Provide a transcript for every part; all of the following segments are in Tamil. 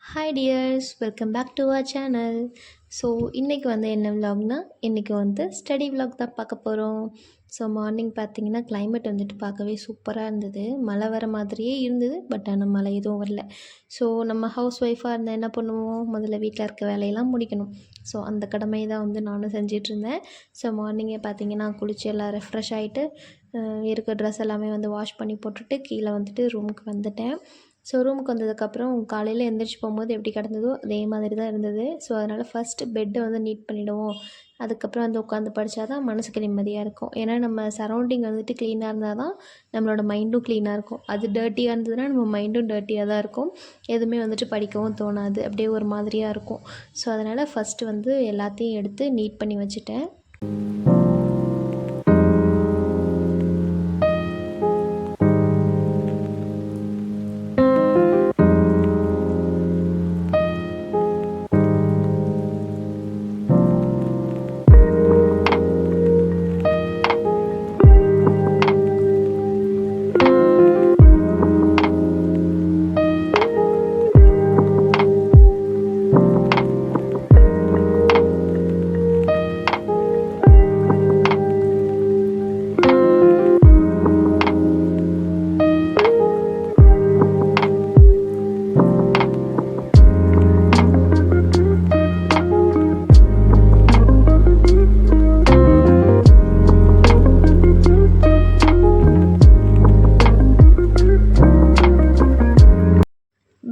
Hi dears, welcome back to our channel. So இன்றைக்கி வந்து என்ன விலாக்னா, இன்றைக்கி வந்து ஸ்டடி விலாக் தான் பார்க்க போகிறோம். ஸோ மார்னிங் பார்த்தீங்கன்னா கிளைமேட் வந்துட்டு பார்க்கவே சூப்பராக இருந்தது. மழை வர மாதிரியே இருந்தது, பட் ஆனால் மழை எதுவும் வரல. ஸோ நம்ம ஹவுஸ் ஒய்ஃபாக இருந்தால் என்ன பண்ணுவோம், முதல்ல வீட்டில் இருக்க வேலையெல்லாம் முடிக்கணும். ஸோ அந்த கடமையை தான் வந்து நானும் செஞ்சிட்ருந்தேன். ஸோ மார்னிங்கே பார்த்தீங்கன்னா குளிச்சு எல்லாம் ரெஃப்ரெஷ் ஆகிட்டு இருக்க ட்ரெஸ் எல்லாமே வந்து வாஷ் பண்ணி போட்டுட்டு கீழே வந்துட்டு ரூமுக்கு வந்துட்டேன். ஸோ ரூமுக்கு வந்ததுக்கப்புறம் காலையில் எந்திரிச்சு போகும்போது எப்படி கிடந்ததோ அதே மாதிரி தான் இருந்தது. ஸோ அதனால் ஃபஸ்ட்டு பெட்டை வந்து நீட் பண்ணிவிடுவோம். அதுக்கப்புறம் வந்து உட்காந்து படித்தா தான் மனசுக்கு நிம்மதியாக இருக்கும். ஏன்னா நம்ம சரௌண்டிங் வந்துட்டு க்ளீனாக இருந்தால் தான் நம்மளோட மைண்டும் க்ளீனாக இருக்கும். அது டர்ட்டியாக இருந்ததுன்னா நம்ம மைண்டும் டர்ட்டியாக தான் இருக்கும். எதுவுமே வந்துட்டு படிக்கவும் தோணாது, அப்படியே ஒரு மாதிரியாக இருக்கும். ஸோ அதனால் ஃபஸ்ட்டு வந்து எல்லாத்தையும் எடுத்து நீட் பண்ணி வச்சுட்டேன்.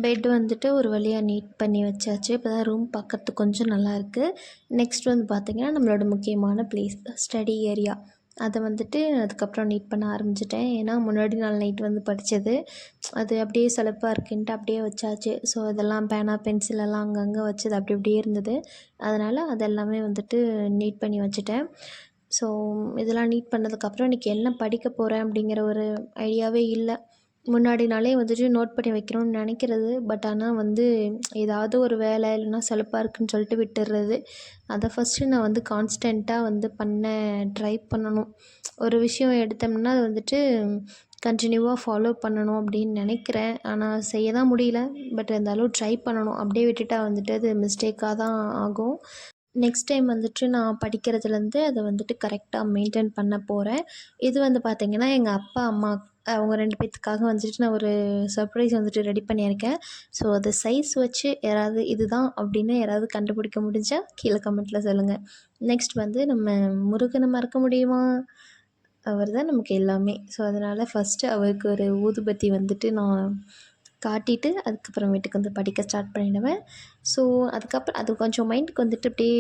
பெட் வந்துட்டு ஒரு வழியாக நீட் பண்ணி வச்சாச்சு. இப்போ தான் ரூம் பார்க்கறதுக்கு கொஞ்சம் நல்லாயிருக்கு. நெக்ஸ்ட் வந்து பார்த்திங்கன்னா நம்மளோட முக்கியமான ப்ளேஸ் ஸ்டடி ஏரியா, அதை வந்துட்டு அதுக்கப்புறம் நீட் பண்ண ஆரம்பிச்சிட்டேன். ஏன்னா முன்னாடி நாள் நைட் வந்து படித்தது அது அப்படியே சலுப்பாக இருக்குன்ட்டு அப்படியே வச்சாச்சு. ஸோ இதெல்லாம் பேனா பென்சில் எல்லாம் அங்கங்கே வச்சது அப்படி இப்படியே இருந்தது. அதனால் அதெல்லாமே வந்துட்டு நீட் பண்ணி வச்சுட்டேன். ஸோ இதெல்லாம் நீட் பண்ணதுக்கப்புறம் இன்றைக்கி என்ன படிக்க போகிறேன் அப்படிங்கிற ஒரு ஐடியாவே இல்லை. முன்னாடி நாளே வந்துட்டு நோட் பண்ணி வைக்கணும்னு நினைக்கிறது, பட் ஆனால் வந்து ஏதாவது ஒரு வேலை இல்லைன்னா சலுப்பாக இருக்குதுன்னு சொல்லிட்டு விட்டுடுறது. அதை ஃபஸ்ட்டு நான் வந்து கான்ஸ்டண்ட்டாக வந்து ட்ரை பண்ணணும். ஒரு விஷயம் எடுத்தோம்னா அது வந்துட்டு கண்டினியூவாக ஃபாலோ பண்ணணும் அப்படின்னு நினைக்கிறேன். ஆனால் செய்ய தான் முடியல, பட் இருந்தாலும் ட்ரை பண்ணணும். அப்படியே விட்டுட்டா வந்துட்டு அது மிஸ்டேக்காக தான் ஆகும். நெக்ஸ்ட் டைம் வந்துட்டு நான் படிக்கிறதுலேருந்து அதை வந்துட்டு கரெக்டாக மெயின்டைன் பண்ண போகிறேன். இது வந்து பார்த்திங்கன்னா எங்கள் அப்பா, அம்மா அவங்க 2 பேத்துக்காக வந்துட்டு நான் ஒரு சர்ப்ரைஸ் வந்துட்டு ரெடி பண்ணியிருக்கேன். ஸோ அது சைஸ் வச்சு யாராவது இதுதான் அப்படின்னு யாராவது கண்டுபிடிக்க முடிஞ்சால் கீழே கமெண்ட்டில் சொல்லுங்கள். நெக்ஸ்ட் வந்து நம்ம முருகனை மறக்க முடியுமா? அவர் தான் நமக்கு எல்லாமே. ஸோ அதனால் ஃபஸ்ட்டு அவருக்கு ஒரு ஊதுபத்தி வந்துட்டு நான் காட்டிட்டு அதுக்கப்புறமேட்டுக்கு வந்து படிக்க ஸ்டார்ட் பண்ணிவிடுவேன். ஸோ அதுக்கப்புறம் அது கொஞ்சம் மைண்டுக்கு வந்துட்டு அப்படியே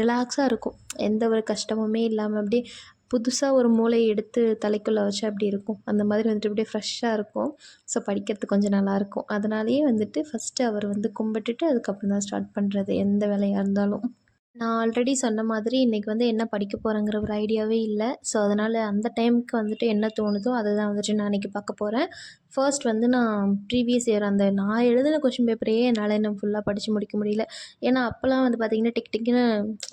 ரிலாக்ஸாக இருக்கும். எந்த ஒரு கஷ்டமுமே இல்லாமல் அப்படியே புதுசாக ஒரு மூளையை எடுத்து தலைக்குள்ளே வச்சு அப்படி இருக்கும். அந்த மாதிரி வந்துட்டு அப்படியே ஃப்ரெஷ்ஷாக இருக்கும். ஸோ படிக்கிறதுக்கு கொஞ்சம் நல்லாயிருக்கும். அதனாலேயே வந்துட்டு ஃபஸ்ட்டு அவர் வந்து கும்பிட்டுட்டு அதுக்கப்புறம் தான் ஸ்டார்ட் பண்ணுறது எந்த வேலையாக இருந்தாலும். நான் ஆல்ரெடி சொன்ன மாதிரி இன்றைக்கி வந்து என்ன படிக்க போகிறேங்கிற ஒரு ஐடியாவே இல்லை. ஸோ அதனால் அந்த டைமுக்கு வந்துட்டு என்ன தோணுதோ அதை தான் வந்துட்டு நான் இன்றைக்கி பார்க்க போகிறேன். ஃபர்ஸ்ட் வந்து நான் ப்ரீவியஸ் இயர் அந்த நான் எழுதின கொஷின் பேப்பரையே என்னால் இன்னும் ஃபுல்லாக படித்து முடிக்க முடியல. ஏன்னா அப்போல்லாம் வந்து பார்த்திங்கன்னா டிக் டிக்குன்னு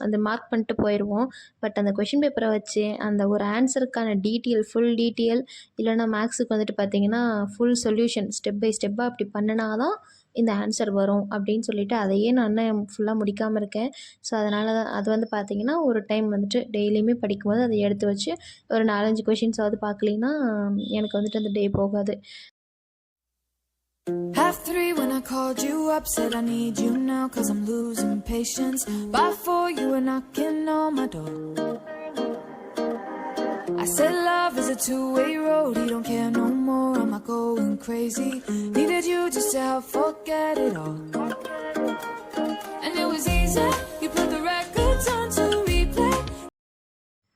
அந்த மார்க் பண்ணிட்டு போயிடுவோம். பட் அந்த கொஷின் பேப்பரை வச்சு அந்த ஒரு ஆன்சருக்கான ஃபுல் டீட்டெயில் இல்லைனா மேக்ஸுக்கு வந்துட்டு பார்த்திங்கன்னா ஃபுல் சொல்யூஷன் ஸ்டெப் பை ஸ்டெப்பாக அப்படி பண்ணினா தான் இந்த ஆன்சர் வரும் அப்படின்னு சொல்லிட்டு அதையே நான் இன்னும் ஃபுல்லாக முடிக்காமல் இருக்கேன். ஸோ அதனால தான் அது வந்து பார்த்திங்கன்னா ஒரு டைம் வந்துட்டு டெய்லியுமே படிக்கும்போது அதை எடுத்து வச்சு ஒரு 4-5 கொஷின்ஸாவது பார்க்கலின்னா எனக்கு வந்துட்டு அந்த டே போகாது. Half 3 when I called you up, said I need you now cause I'm losing patience. By 4 you were knocking on my door. I said love is a two-way road, he don't care no more, am I going crazy? Needed you just to help forget it all. And it was easy, you put the records on to replay.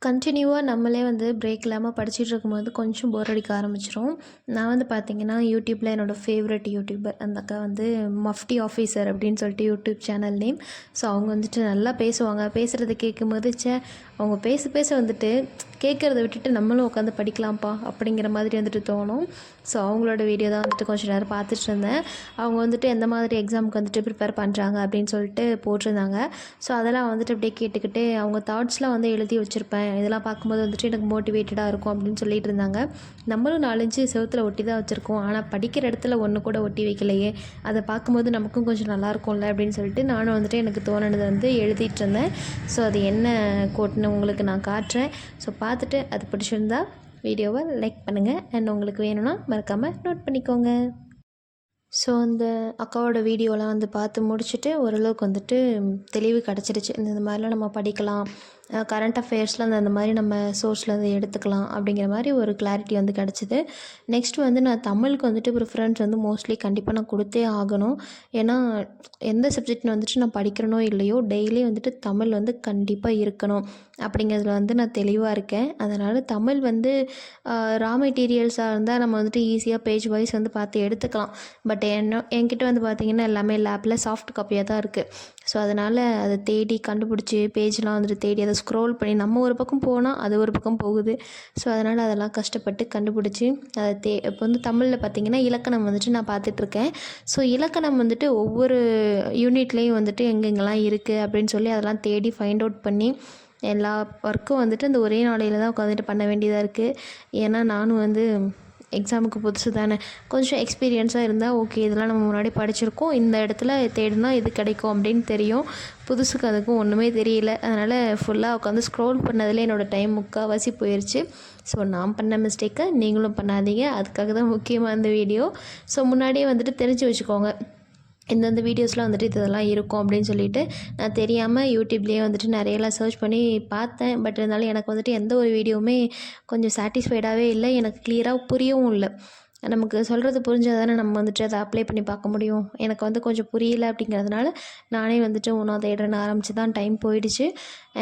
கண்டினியூவாக நம்மளே வந்து பிரேக் இல்லாமல் படிச்சுட்டு இருக்கும்போது கொஞ்சம் போர் அடிக்க ஆரம்பிச்சிடும். நான் வந்து பார்த்திங்கன்னா யூடியூப்பில் என்னோடய ஃபேவரட் யூடியூபர் அந்த அக்கா வந்து மஃப்டி ஆஃபீஸர் அப்படின்னு சொல்லிட்டு யூடியூப் சேனல் நேம். ஸோ அவங்க வந்துட்டு நல்லா பேசுவாங்க. பேசுகிறத கேட்கும்போது அவங்க பேச வந்துட்டு கேட்குறத விட்டுட்டு நம்மளும் உட்காந்து படிக்கலாம்ப்பா அப்படிங்கிற மாதிரி வந்துட்டு தோணும். ஸோ அவங்களோட வீடியோ தான் வந்துட்டு கொஞ்சம் நேரம் பார்த்துட்டு இருந்தேன். அவங்க வந்துட்டு எந்த மாதிரி எக்ஸாமுக்கு வந்துட்டு ப்ரிப்பேர் பண்ணுறாங்க அப்படின்னு சொல்லிட்டு போட்டிருந்தாங்க. ஸோ அதெல்லாம் வந்துட்டு அப்படியே கேட்டுக்கிட்டு அவங்க தாட்ஸ்லாம் வந்து எழுதி வச்சுருப்பேன். இதெல்லாம் பார்க்கும்போது வந்துட்டு எனக்கு மோட்டிவேட்டடாக இருக்கும் அப்படின்னு சொல்லிட்டு இருந்தாங்க. நம்மளும் 4-5 செவுத்துல ஒட்டி தான் வச்சுருக்கோம். ஆனால் படிக்கிற இடத்துல ஒன்று கூட ஒட்டி வைக்கலையே, அதை பார்க்கும்போது நமக்கும் கொஞ்சம் நல்லாயிருக்கும்ல அப்படின்னு சொல்லிட்டு நானும் வந்துட்டு எனக்கு தோணுனதை வந்து எழுதிட்டு இருந்தேன். ஸோ அது என்ன கோட்னு உங்களுக்கு நான் காட்டுறேன். ஸோ பார்த்துட்டு அது பிடிச்சிருந்தா வீடியோவை லைக் பண்ணுங்கள். அண்ட் உங்களுக்கு வேணும்னா மறக்காமல் நோட் பண்ணிக்கோங்க. ஸோ அந்த அக்காவோட வீடியோலாம் வந்து பார்த்து முடிச்சுட்டு ஓரளவுக்கு வந்துட்டு தெளிவு கிடச்சிருச்சு. இந்த மாதிரிலாம் நம்ம படிக்கலாம், கரண்ட் அஃபேர்ஸ்லாம் அந்த மாதிரி நம்ம சோர்ஸில் வந்து எடுத்துக்கலாம் அப்படிங்கிற மாதிரி ஒரு கிளாரிட்டி வந்து கிடச்சிது. நெக்ஸ்ட்டு வந்து நான் தமிழுக்கு வந்துட்டு ப்ரிஃபரன்ஸ் வந்து மோஸ்ட்லி கண்டிப்பாக நான் கொடுத்தே ஆகணும். ஏன்னா எந்த சப்ஜெக்ட் வந்துட்டு நான் படிக்கிறனோ இல்லையோ டெய்லி வந்துட்டு தமிழ் வந்து கண்டிப்பாக இருக்கணும் அப்படிங்கிறதுல வந்து நான் தெளிவாக இருக்கேன். அதனால் தமிழ் வந்து ரா மெட்டீரியல்ஸாக இருந்தால் நம்ம வந்துட்டு ஈஸியாக பேஜ் வைஸ் வந்து பார்த்து எடுத்துக்கலாம். பட் என்கிட்ட வந்து பார்த்திங்கன்னா எல்லாமே லேப்பில் சாஃப்ட் காப்பியாக தான் இருக்குது. ஸோ அதனால் அதை தேடி கண்டுபிடிச்சி பேஜ்லாம் வந்துட்டு தேடி அதை ஸ்க்ரோல் பண்ணி நம்ம ஒரு பக்கம் போனால் அது ஒரு பக்கம் போகுது. ஸோ அதனால் அதெல்லாம் கஷ்டப்பட்டு கண்டுபிடிச்சி அதை இப்போ வந்து தமிழில் பார்த்திங்கன்னா இலக்கணம் வந்துட்டு நான் பார்த்துட்ருக்கேன். ஸோ இலக்கணம் வந்துட்டு ஒவ்வொரு யூனிட்லேயும் வந்துட்டு எங்கெங்கெல்லாம் இருக்குது அப்படின்னு சொல்லி அதெல்லாம் தேடி ஃபைண்ட் அவுட் பண்ணி எல்லா ஒர்க்கும் வந்துட்டு இந்த ஒரே நாளையில் தான் உட்காந்துட்டு பண்ண வேண்டியதாக இருக்குது. ஏன்னா நானும் வந்து எக்ஸாமுக்கு புதுசு தானே, கொஞ்சம் எக்ஸ்பீரியன்ஸாக இருந்தால் ஓகே இதெல்லாம் நம்ம முன்னாடி படிச்சிருக்கோம், இந்த இடத்துல தேடினா இது கிடைக்கும் அப்படின்னு தெரியும். புதுசுக்கு அதுக்கும் ஒன்றுமே தெரியல. அதனால் ஃபுல்லாக உட்காந்து ஸ்க்ரோல் பண்ணதில் என்னோடய டைம் முக்கால்வாசி போயிடுச்சு. ஸோ நான் பண்ண மிஸ்டேக்கை நீங்களும் பண்ணாதீங்க. அதுக்காக தான் முக்கியமாக இந்த வீடியோ. ஸோ முன்னாடியே வந்துட்டு தெரிஞ்சு வச்சுக்கோங்க, இந்தந்த வீடியோஸ்லாம் வந்துட்டு இதெல்லாம் இருக்கும் அப்படின்னு சொல்லிட்டு. நான் தெரியாமல் யூடியூப்லேயே வந்துட்டு நிறையலாம் சர்ச் பண்ணி பார்த்தேன். பட் இருந்தாலும் எனக்கு வந்துட்டு எந்த ஒரு வீடியோவுமே கொஞ்சம் சாட்டிஸ்ஃபைடாகவே இல்லை, எனக்கு கிளியராக புரியவும் இல்லை. நமக்கு சொல்கிறது புரிஞ்சால் தானே நம்ம வந்துட்டு அதை அப்ளை பண்ணி பார்க்க முடியும். எனக்கு வந்து கொஞ்சம் புரியல அப்படிங்கிறதுனால நானே வந்துட்டு ஒன்றும் தேடுறேன்னு ஆரம்பித்து தான் டைம் போயிடுச்சு.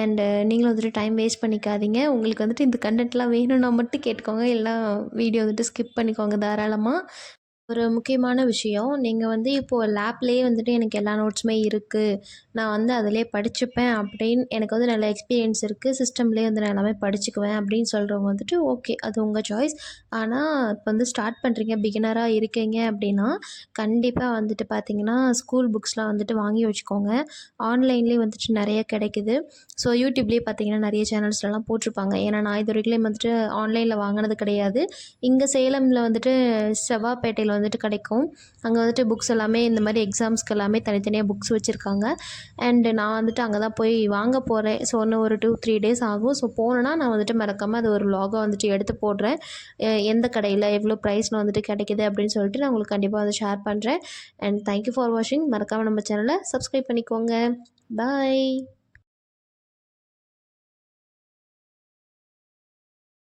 அண்டு நீங்களும் வந்துட்டு டைம் வேஸ்ட் பண்ணிக்காதீங்க. உங்களுக்கு வந்துட்டு இந்த கண்டென்ட்லாம் வேணும்னா மட்டும் கேட்டுக்கோங்க, இல்லைனா வீடியோ வந்துட்டு ஸ்கிப் பண்ணிக்கோங்க தாராளமாக. ஒரு முக்கியமான விஷயம், நீங்கள் வந்து இப்போது லேப்லேயே வந்துட்டு எனக்கு எல்லா நோட்ஸுமே இருக்குது, நான் வந்து அதிலே படிச்சுப்பேன் அப்படின்னு எனக்கு வந்து நல்ல எக்ஸ்பீரியன்ஸ் இருக்குது, சிஸ்டம்லேயே வந்து நான் எல்லாமே படிச்சுக்குவேன் அப்படின்னு சொல்கிறவங்க வந்துட்டு ஓகே, அது உங்கள் சாய்ஸ். ஆனால் இப்போ வந்து ஸ்டார்ட் பண்ணுறீங்க, பிகினராக இருக்கீங்க அப்படின்னா கண்டிப்பாக வந்துட்டு பார்த்தீங்கன்னா ஸ்கூல் புக்ஸ்லாம் வந்துட்டு வாங்கி வச்சுக்கோங்க. ஆன்லைன்லேயே வந்துட்டு நிறைய கிடைக்குது. ஸோ யூடியூப்லேயே பார்த்தீங்கன்னா நிறைய சேனல்ஸ்லலாம் போட்டிருப்பாங்க. ஏன்னா நான் இது வரைக்கும் வந்துட்டு ஆன்லைனில் வாங்கினது கிடையாது. இங்கே சேலமில் வந்துட்டு செவ்வாப்பேட்டையில் வந்துட்டு கிடைக்கும். அங்கே வந்துட்டு புக்ஸ் எல்லாமே இந்த மாதிரி எக்ஸாம்ஸ்க்கு எல்லாமே தனித்தனியாக புக்ஸ் வச்சுருக்காங்க. அண்டு நான் வந்துட்டு அங்கே தான் போய் வாங்க போகிறேன். ஸோ இன்னும் ஒரு 2-3 டேஸ் ஆகும். ஸோ போனேன்னா நான் வந்துட்டு மறக்காமல் அது ஒரு வ்ளாகாக வந்துட்டு எடுத்து போடுறேன். எந்த கடையில் எவ்வளோ ப்ரைஸில் வந்துட்டு கிடைக்கிது அப்படின்னு சொல்லிட்டு நான் உங்களுக்கு கண்டிப்பாக வந்து ஷேர் பண்ணுறேன். அண்ட் தேங்க்யூ ஃபார் வாட்சிங். மறக்காமல் நம்ம சேனலை சப்ஸ்கிரைப் பண்ணிக்கோங்க. பாய்.